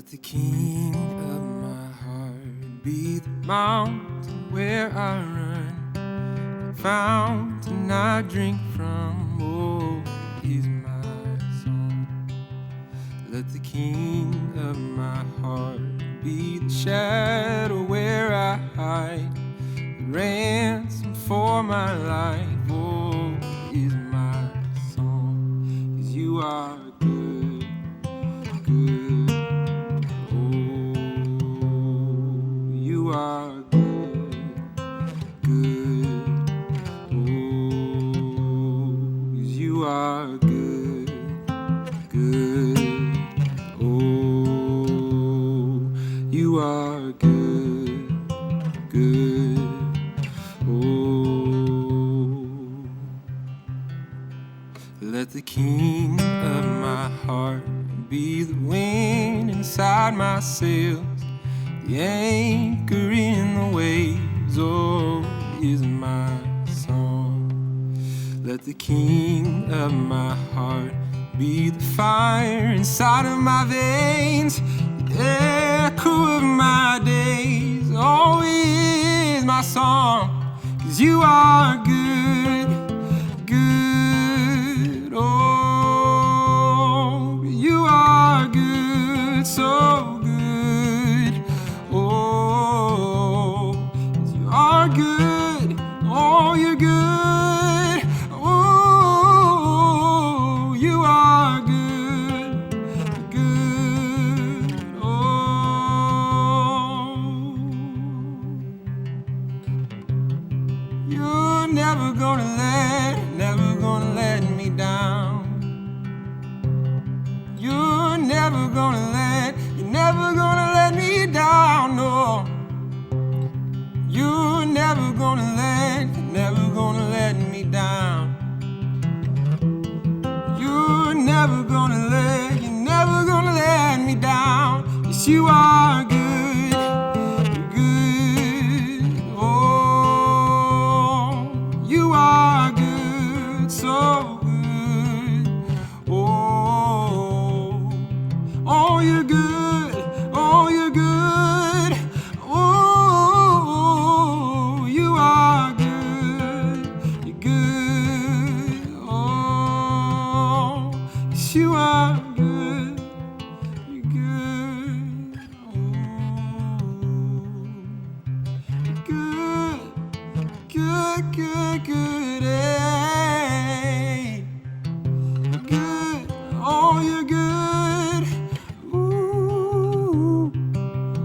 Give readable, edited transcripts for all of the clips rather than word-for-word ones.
Let the king of my heart be the mountain where I run, the fountain I drink from, oh, is my song. Let the king of my heart be the shadow where I hide, the ransom for my life, oh, is my song. 'Cause you are good, good. You are good, good. Oh, 'cause you are good, good. Oh, you are good, good. Oh, let the king of my heart be the wind inside my sails, the anchor in the waves, oh, is my song. Let the king of my heart be the fire inside of my veins, the echo of my days, oh, is my song. 'Cause you are good, good, oh, you are good, so good, oh, you are good, oh, you're good, oh, you are good, good, oh, you're never gonna let me down. You're never gonna let me down, no. You're never gonna let me down. You're never gonna let me down. Yes, you are good, good, oh, you are good, so good, oh, oh, you're good, oh, you're good, oh, you are good, you're good, oh, yes, you are good, you're good, oh, good, good, good, good, hey, good, oh, you're good, ooh,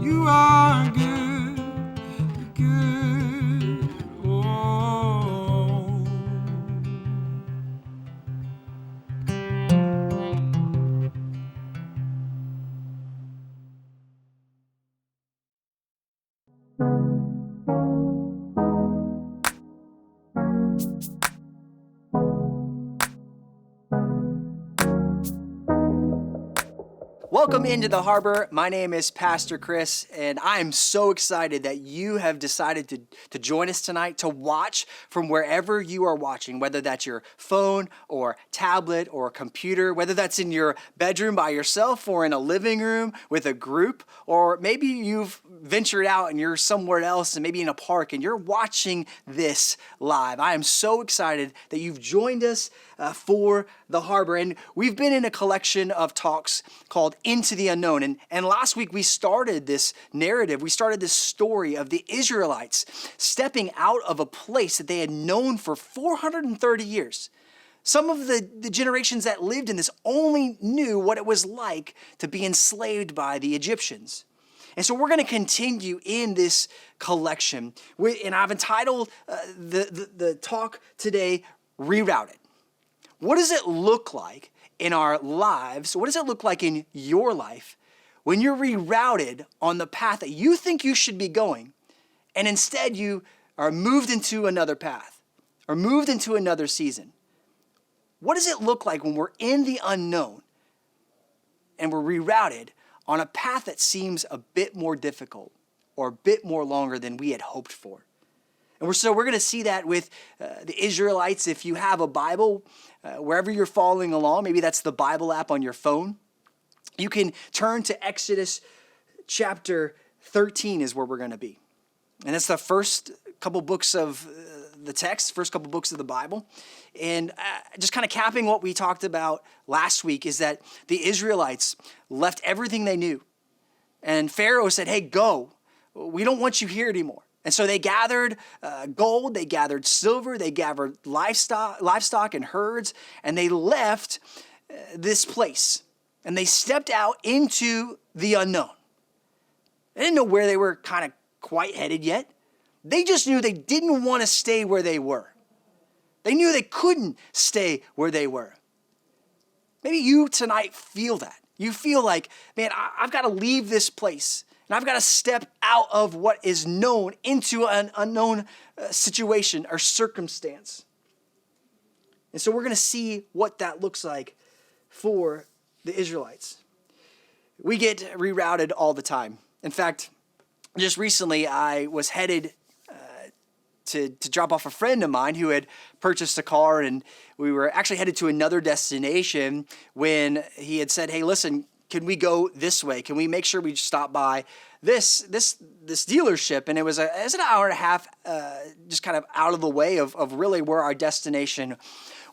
you are good, good, oh. Welcome into the harbor. My name is Pastor Chris, and I am so excited that you have decided to join us tonight to watch from wherever you are watching, whether that's your phone or tablet or computer, whether that's in your bedroom by yourself or in a living room with a group, or maybe you've ventured out and you're somewhere else and maybe in a park and you're watching this live. I am so excited that you've joined us for the harbor. And we've been in a collection of talks called Into the Unknown. And last week we started this narrative, we started this story of the Israelites stepping out of a place that they had known for 430 years. Some of the generations that lived in this only knew what it was like to be enslaved by the Egyptians. And so we're going to continue in this collection. And I've entitled the talk today, Rerouted. What does it look like in our lives? What does it look like in your life when you're rerouted on the path that you think you should be going, and instead you are moved into another path or moved into another season? What does it look like when we're in the unknown and we're rerouted on a path that seems a bit more difficult or a bit more longer than we had hoped for? And we're going to see that with the Israelites. If you have a Bible, wherever you're following along, maybe that's the Bible app on your phone, you can turn to Exodus chapter 13 is where we're going to be. And it's the first couple books of the text, first couple books of the Bible. And just kind of capping what we talked about last week is that the Israelites left everything they knew. And Pharaoh said, hey, go. We don't want you here anymore. And so they gathered gold, they gathered silver, they gathered livestock and herds, and they left this place. And they stepped out into the unknown. They didn't know where they were kind of quite headed yet. They just knew they didn't want to stay where they were. They knew they couldn't stay where they were. Maybe you tonight feel that. You feel like, man, I've got to leave this place. And I've got to step out of what is known into an unknown situation or circumstance. And so we're going to see what that looks like for the Israelites. We get rerouted all the time. In fact, just recently I was headed to drop off a friend of mine who had purchased a car, and we were actually headed to another destination when he had said, hey, listen, can we go this way? Can we make sure we stop by this dealership? And it was an hour and a half just kind of out of the way of really where our destination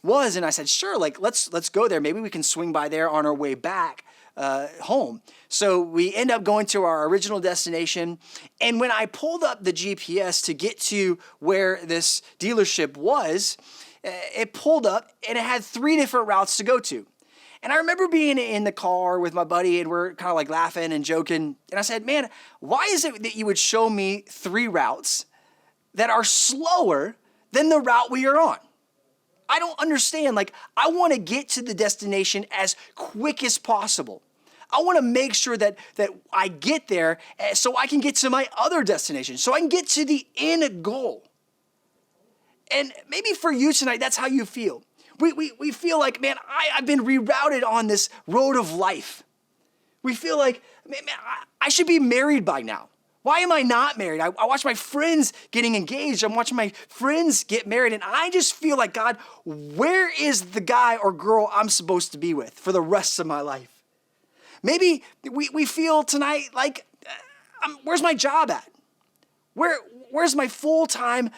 was. And I said, sure, like let's go there. Maybe we can swing by there on our way back home. So we end up going to our original destination. And when I pulled up the GPS to get to where this dealership was, it pulled up and it had 3 different routes to go to. And I remember being in the car with my buddy and we're kind of like laughing and joking. And I said, man, why is it that you would show me 3 routes that are slower than the route we are on? I don't understand. Like, I want to get to the destination as quick as possible. I want to make sure that I get there so I can get to my other destination, so I can get to the end goal. And maybe for you tonight, that's how you feel. We feel like, man, I've been rerouted on this road of life. We feel like, man, I should be married by now. Why am I not married? I watch my friends getting engaged. I'm watching my friends get married. And I just feel like, God, where is the guy or girl I'm supposed to be with for the rest of my life? Maybe we feel tonight like, where's my job at? Where's my full-time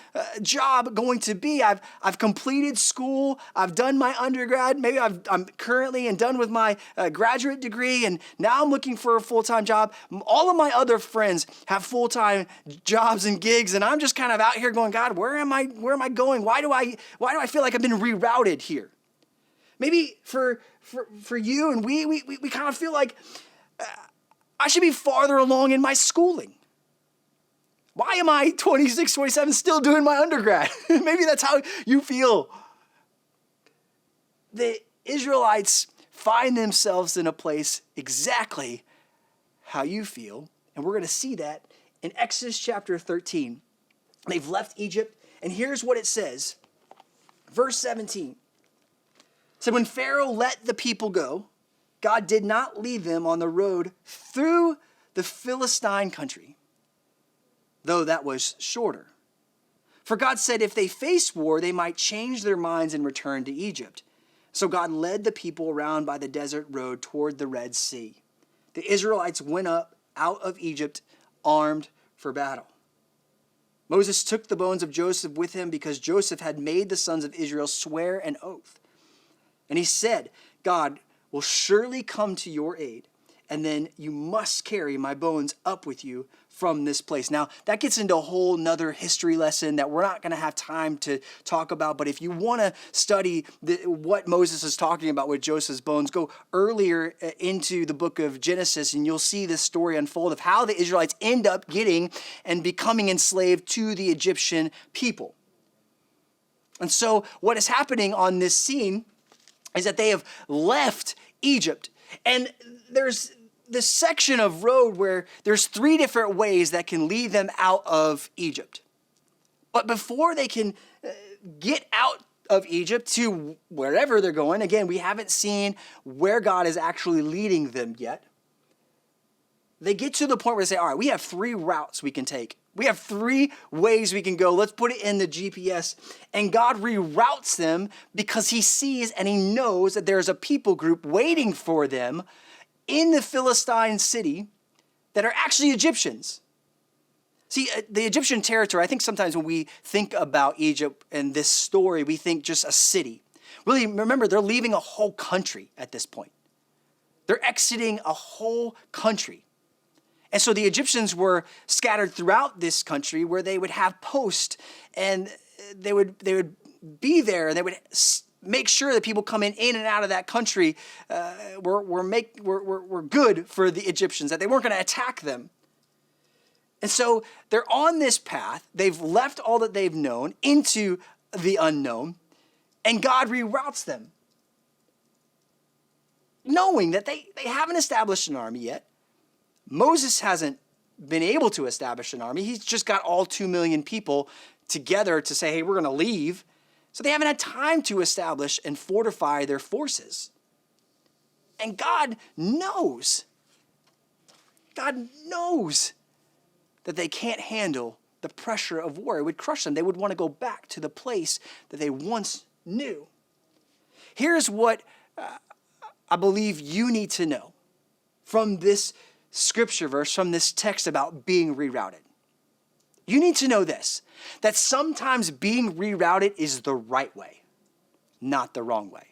job going to be? I've completed school. I've done my undergrad. Maybe I'm currently and done with my graduate degree, and now I'm looking for a full-time job. All of my other friends have full-time jobs and gigs, and I'm just kind of out here going, God, where am I going? Why do I feel like I've been rerouted here? Maybe for you and we kind of feel like I should be farther along in my schooling. Why am I 26, 27 still doing my undergrad? Maybe that's how you feel. The Israelites find themselves in a place exactly how you feel. And we're going to see that in Exodus chapter 13. They've left Egypt. And here's what it says. Verse 17. So when Pharaoh let the people go, God did not lead them on the road through the Philistine country, though that was shorter. For God said if they faced war, they might change their minds and return to Egypt. So God led the people around by the desert road toward the Red Sea. The Israelites went up out of Egypt armed for battle. Moses took the bones of Joseph with him because Joseph had made the sons of Israel swear an oath. And he said, God will surely come to your aid, and then you must carry my bones up with you from this place. Now, that gets into a whole nother history lesson that we're not going to have time to talk about, but if you want to study what Moses is talking about with Joseph's bones, go earlier into the book of Genesis, and you'll see this story unfold of how the Israelites end up getting and becoming enslaved to the Egyptian people. And so what is happening on this scene is that they have left Egypt. And there's this section of road where there's 3 different ways that can lead them out of Egypt. But before they can get out of Egypt to wherever they're going, again, we haven't seen where God is actually leading them yet. They get to the point where they say, all right, we have 3 routes we can take. We have 3 ways we can go. Let's put it in the GPS. And God reroutes them because he sees and he knows that there's a people group waiting for them in the Philistine city that are actually Egyptians. See, the Egyptian territory, I think sometimes when we think about Egypt and this story, we think just a city. Really, remember, they're leaving a whole country at this point. They're exiting a whole country. And so the Egyptians were scattered throughout this country where they would have posts, and they would be there, and they would make sure that people coming in and out of that country were good for the Egyptians, that they weren't going to attack them. And so they're on this path. They've left all that they've known into the unknown, and God reroutes them, knowing that they haven't established an army yet. Moses hasn't been able to establish an army. He's just got all 2 million people together to say, hey, we're going to leave. So they haven't had time to establish and fortify their forces. And God knows that they can't handle the pressure of war. It would crush them. They would want to go back to the place that they once knew. Here's what I believe you need to know from this scripture verse, from this text about being rerouted. You need to know this, that sometimes being rerouted is the right way, not the wrong way.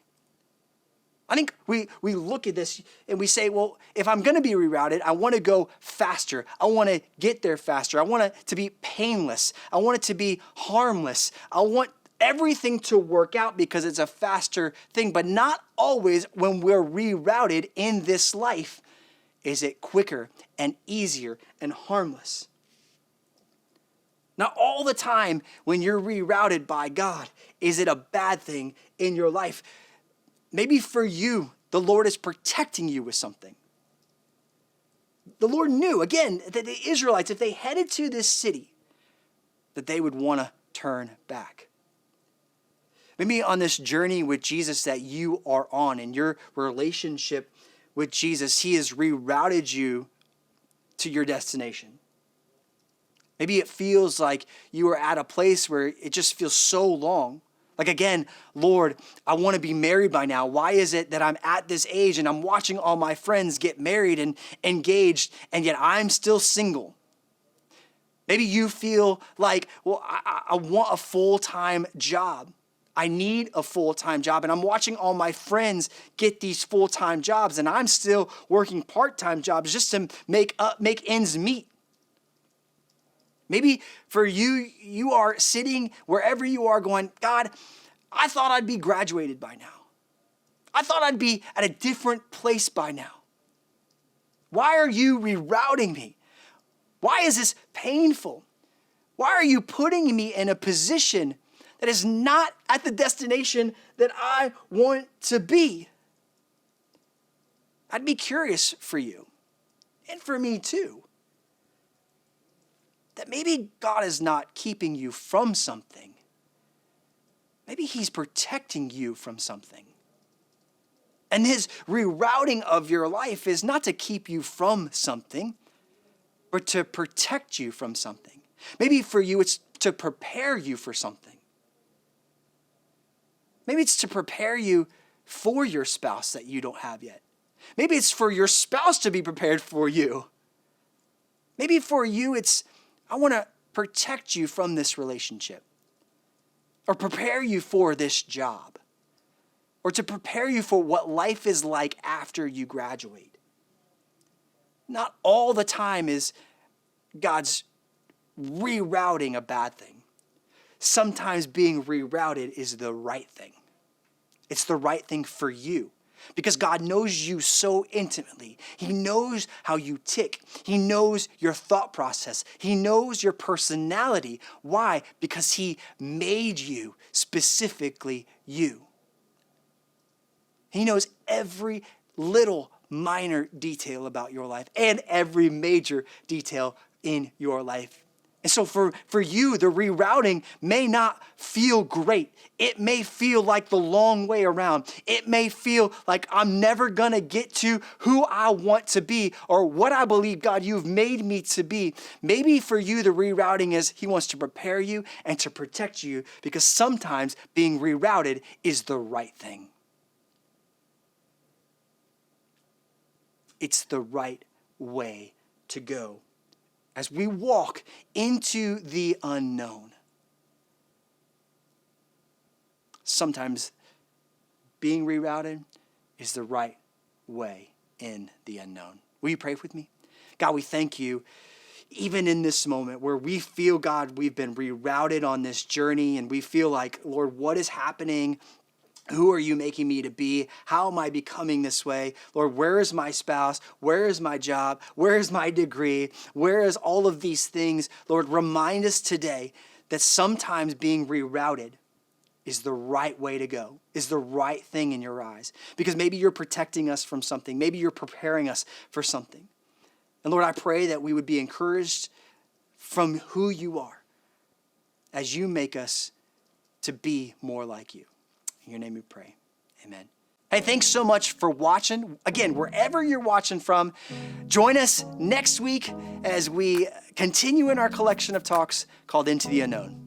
I think we look at this and we say, well, if I'm going to be rerouted, I want to go faster. I want to get there faster. I want it to be painless. I want it to be harmless. I want everything to work out because it's a faster thing. But not always when we're rerouted in this life is it quicker and easier and harmless. Not all the time when you're rerouted by God is it a bad thing in your life. Maybe for you, the Lord is protecting you with something. The Lord knew, again, that the Israelites, if they headed to this city, that they would want to turn back. Maybe on this journey with Jesus that you are on, in your relationship with Jesus, he has rerouted you to your destination. Maybe it feels like you are at a place where it just feels so long. Like again, Lord, I want to be married by now. Why is it that I'm at this age and I'm watching all my friends get married and engaged, and yet I'm still single? Maybe you feel like, well, I want a full-time job. I need a full-time job, and I'm watching all my friends get these full-time jobs, and I'm still working part-time jobs just to make ends meet. Maybe for you, you are sitting wherever you are going, God, I thought I'd be graduated by now. I thought I'd be at a different place by now. Why are you rerouting me? Why is this painful? Why are you putting me in a position that is not at the destination that I want to be? I'd be curious for you, and for me too, that maybe God is not keeping you from something. Maybe he's protecting you from something. And his rerouting of your life is not to keep you from something, but to protect you from something. Maybe for you, it's to prepare you for something. Maybe it's to prepare you for your spouse that you don't have yet. Maybe it's for your spouse to be prepared for you. Maybe for you, it's, I want to protect you from this relationship, or prepare you for this job, or to prepare you for what life is like after you graduate. Not all the time is God's rerouting a bad thing. Sometimes being rerouted is the right thing. It's the right thing for you. Because God knows you so intimately. He knows how you tick. He knows your thought process. He knows your personality. Why? Because he made you, specifically you. He knows every little minor detail about your life and every major detail in your life. And so for you, the rerouting may not feel great. It may feel like the long way around. It may feel like I'm never going to get to who I want to be or what I believe, God, you've made me to be. Maybe for you, the rerouting is he wants to prepare you and to protect you, because sometimes being rerouted is the right thing. it's the right way to go as we walk into the unknown. Sometimes being rerouted is the right way in the unknown. Will you pray with me? God, we thank you. Even in this moment where we feel, God, we've been rerouted on this journey and we feel like, Lord, what is happening? Who are you making me to be? How am I becoming this way? Lord, where is my spouse? Where is my job? Where is my degree? Where is all of these things? Lord, remind us today that sometimes being rerouted is the right way to go, is the right thing in your eyes. Because maybe you're protecting us from something. Maybe you're preparing us for something. And Lord, I pray that we would be encouraged from who you are as you make us to be more like you. In your name we pray. Amen. Hey, thanks so much for watching. Again, wherever you're watching from, join us next week as we continue in our collection of talks called Into the Unknown.